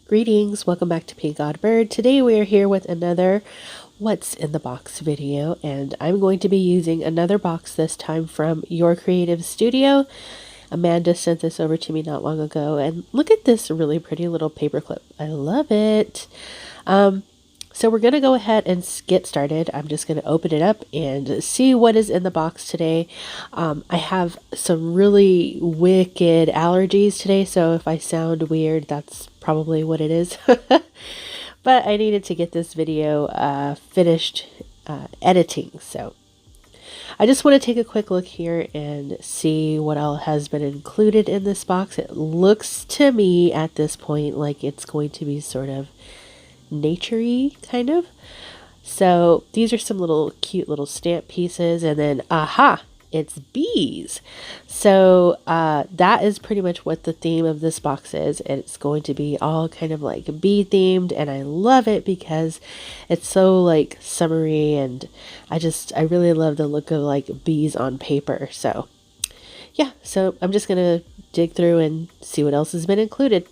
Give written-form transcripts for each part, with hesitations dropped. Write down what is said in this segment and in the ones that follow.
Greetings, welcome back to PinkOddBird. Today we are here with another What's in the Box video, and I'm going to be using another box this time from Your Creative Studio. Amanda sent this over to me not long ago, and look at this really pretty little paperclip. I love it. So we're going to go ahead and get started. I'm just going to open it up and see what is in the box today. I have some really wicked allergies today, so if I sound weird, that's probably what it is. But I needed to get this video finished editing, so I just want to take a quick look here and see what all has been included in this box. It looks to me at this point like it's going to be sort of nature-y kind of. So these are some little cute little stamp pieces, and then aha, it's bees. So that is pretty much what the theme of this box is. It's going to be all kind of like bee themed, and I love it because it's so like summery, and I really love the look of like bees on paper. So yeah, so I'm just gonna dig through and see what else has been included.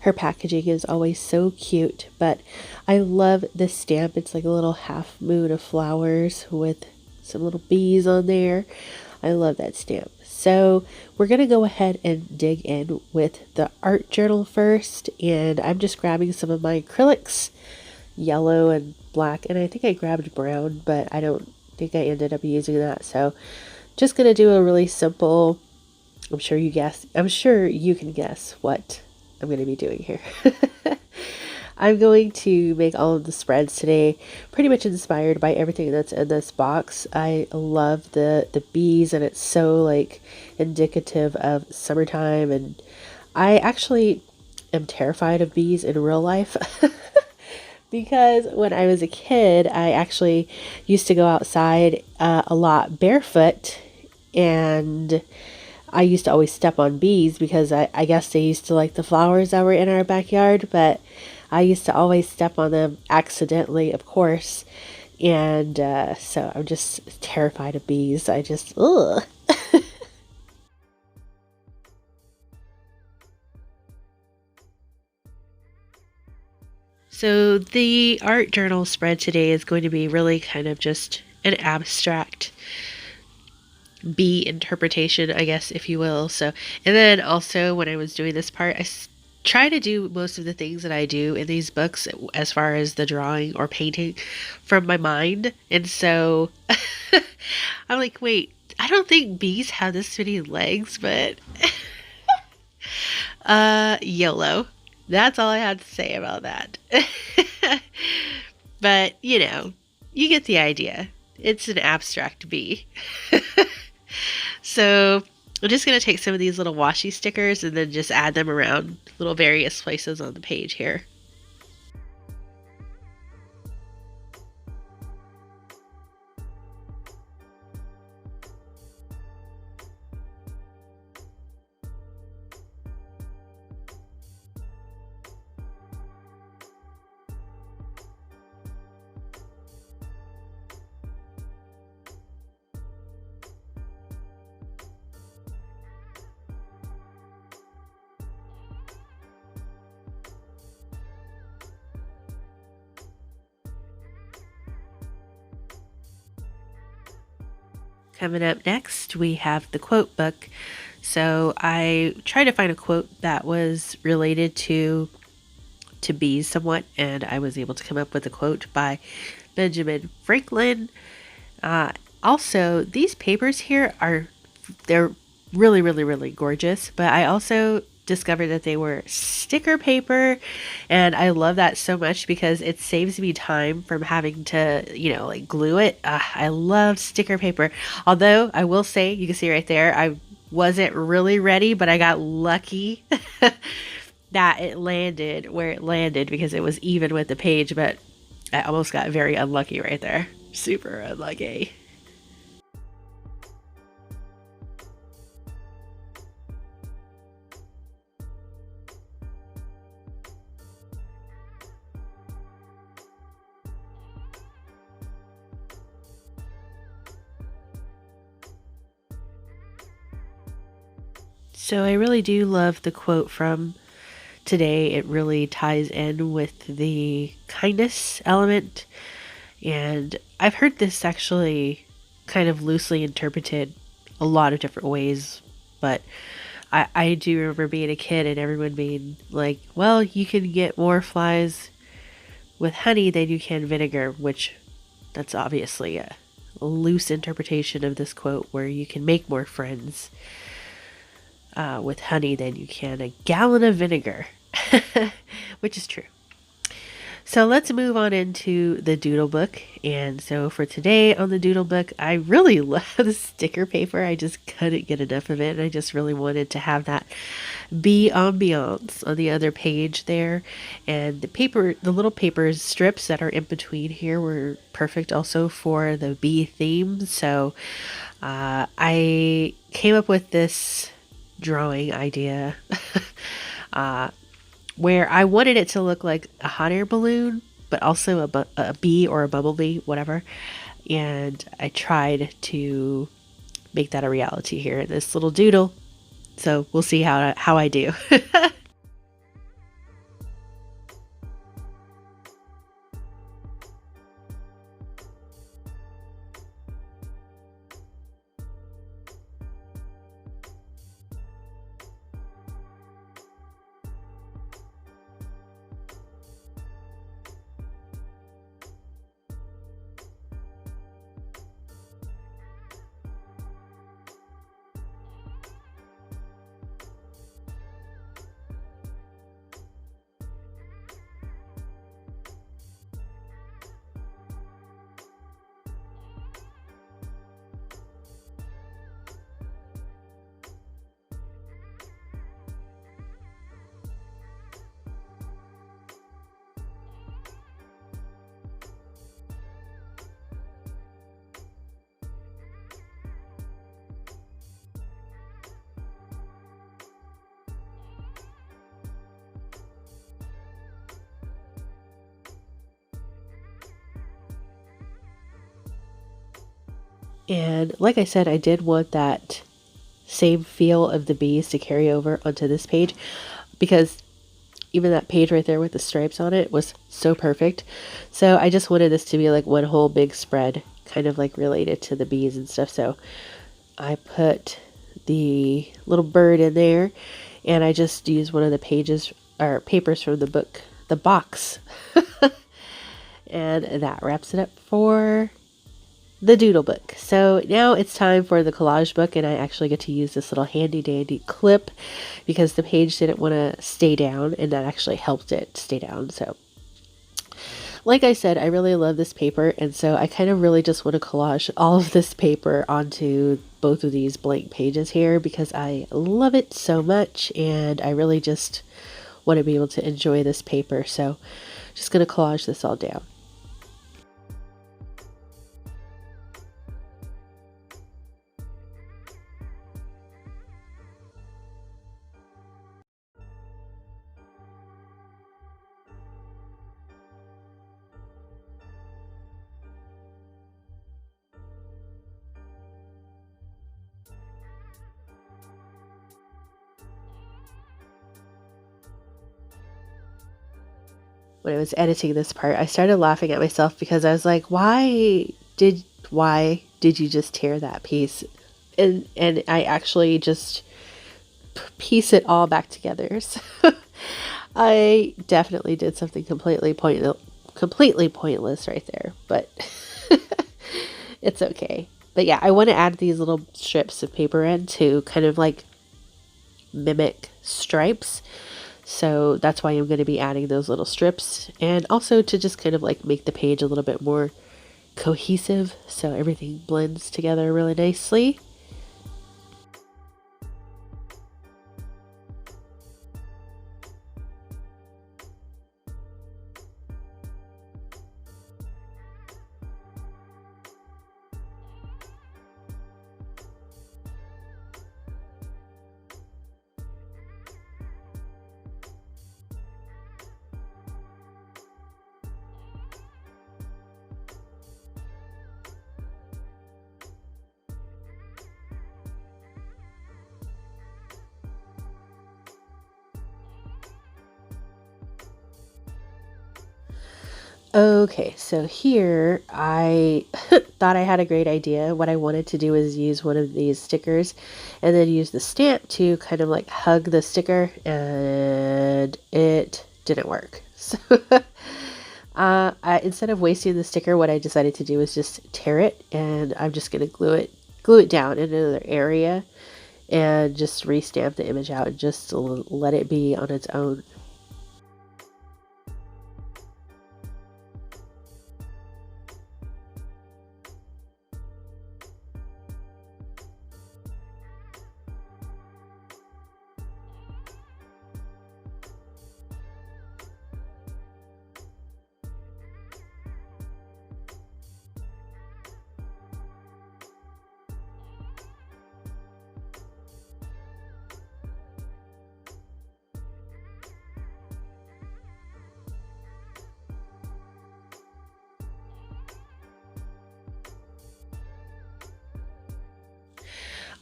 Her packaging is always so cute, but I love this stamp. It's like a little half moon of flowers with some little bees on there. I love that stamp. So we're going to go ahead and dig in with the art journal first, and I'm just grabbing some of my acrylics, yellow and black, and I think I grabbed brown, but I don't think I ended up using that. So just going to do a really simple, I'm sure you can guess what I'm going to be doing here. I'm going to make all of the spreads today pretty much inspired by everything that's in this box. I love the bees, and it's so like indicative of summertime, and I actually am terrified of bees in real life. Because when I was a kid, I actually used to go outside a lot barefoot, and I used to always step on bees because I guess they used to like the flowers that were in our backyard, but I used to always step on them accidentally, of course. And so I'm just terrified of bees. Ugh. So the art journal spread today is going to be really kind of just an abstract bee interpretation, I guess, if you will. So, and then also when I was doing this part, try to do most of the things that I do in these books as far as the drawing or painting from my mind. And so I'm like, wait, I don't think bees have this many legs, but YOLO. That's all I had to say about that. But, you know, you get the idea. It's an abstract bee. So I'm just going to take some of these little washi stickers and then just add them around little various places on the page here. Coming up next, we have the quote book. So I tried to find a quote that was related to bees somewhat, and I was able to come up with a quote by Benjamin Franklin. Also, these papers here they're really, really, really gorgeous, but I also discovered that they were sticker paper, and I love that so much because it saves me time from having to, like glue it. I love sticker paper. Although I will say, you can see right there, I wasn't really ready, but I got lucky that it landed where it landed because it was even with the page, but I almost got very unlucky right there. Super unlucky. So I really do love the quote from today. It really ties in with the kindness element. And I've heard this actually kind of loosely interpreted a lot of different ways. But I do remember being a kid and everyone being like, well, you can get more flies with honey than you can vinegar, which that's obviously a loose interpretation of this quote where you can make more friends with honey than you can a gallon of vinegar, which is true. So let's move on into the doodle book. And so for today on the doodle book, I really love the sticker paper. I just couldn't get enough of it. And I just really wanted to have that bee ambiance on the other page there. And the paper, the little paper strips that are in between here were perfect also for the bee theme. So I came up with this drawing idea where I wanted it to look like a hot air balloon, but also a bee or a bumblebee, whatever. And I tried to make that a reality here in this little doodle. So we'll see how I do. And like I said, I did want that same feel of the bees to carry over onto this page, because even that page right there with the stripes on it was so perfect. So I just wanted this to be like one whole big spread, kind of like related to the bees and stuff. So I put the little bird in there, and I just used one of the pages or papers from the book, the box. And that wraps it up for the doodle book. So now it's time for the collage book, and I actually get to use this little handy dandy clip because the page didn't want to stay down, and that actually helped it stay down. So like I said, I really love this paper, and so I kind of really just want to collage all of this paper onto both of these blank pages here because I love it so much, and I really just want to be able to enjoy this paper. So just going to collage this all down. When I was editing this part, I started laughing at myself because I was like, why did you just tear that piece? And I actually just piece it all back together. So I definitely did something completely pointless right there, but it's okay. But yeah, I want to add these little strips of paper in to kind of like mimic stripes. So that's why I'm going to be adding those little strips, and also to just kind of like make the page a little bit more cohesive so everything blends together really nicely. Okay, so here I thought I had a great idea. What I wanted to do is use one of these stickers and then use the stamp to kind of like hug the sticker, and it didn't work. So instead of wasting the sticker, what I decided to do is just tear it, and I'm just going to glue it down in another area and just restamp the image out and just let it be on its own.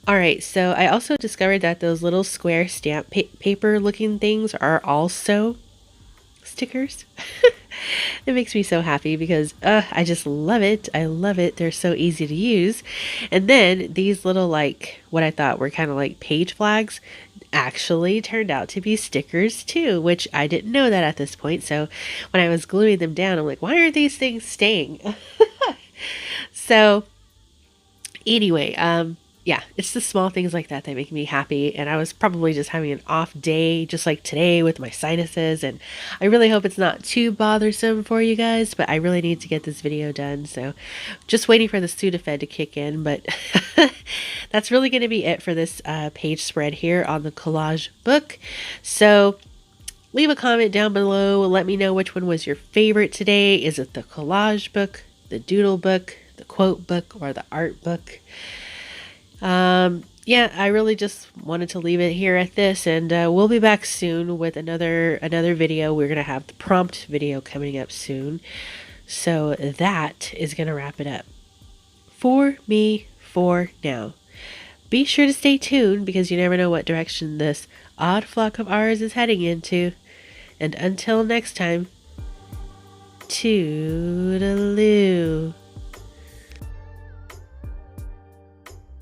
All right, so I also discovered that those little square stamp paper looking things are also stickers. It makes me so happy because I just love it. I love it. They're so easy to use. And then these little, like, what I thought were kind of like page flags actually turned out to be stickers too, which I didn't know that at this point. So when I was gluing them down, I'm like, why are these things staying? So anyway, yeah, it's the small things like that that make me happy. And I was probably just having an off day, just like today with my sinuses. And I really hope it's not too bothersome for you guys, but I really need to get this video done. So just waiting for the Sudafed to kick in. But that's really going to be it for this page spread here on the collage book. So leave a comment down below. Let me know which one was your favorite today. Is it the collage book, the doodle book, the quote book, or the art book? Yeah, I really just wanted to leave it here at this, and we'll be back soon with another video. We're gonna have the prompt video coming up soon, so that is gonna wrap it up for me for now. Be sure to stay tuned because you never know what direction this odd flock of ours is heading into. And until next time, toodaloo.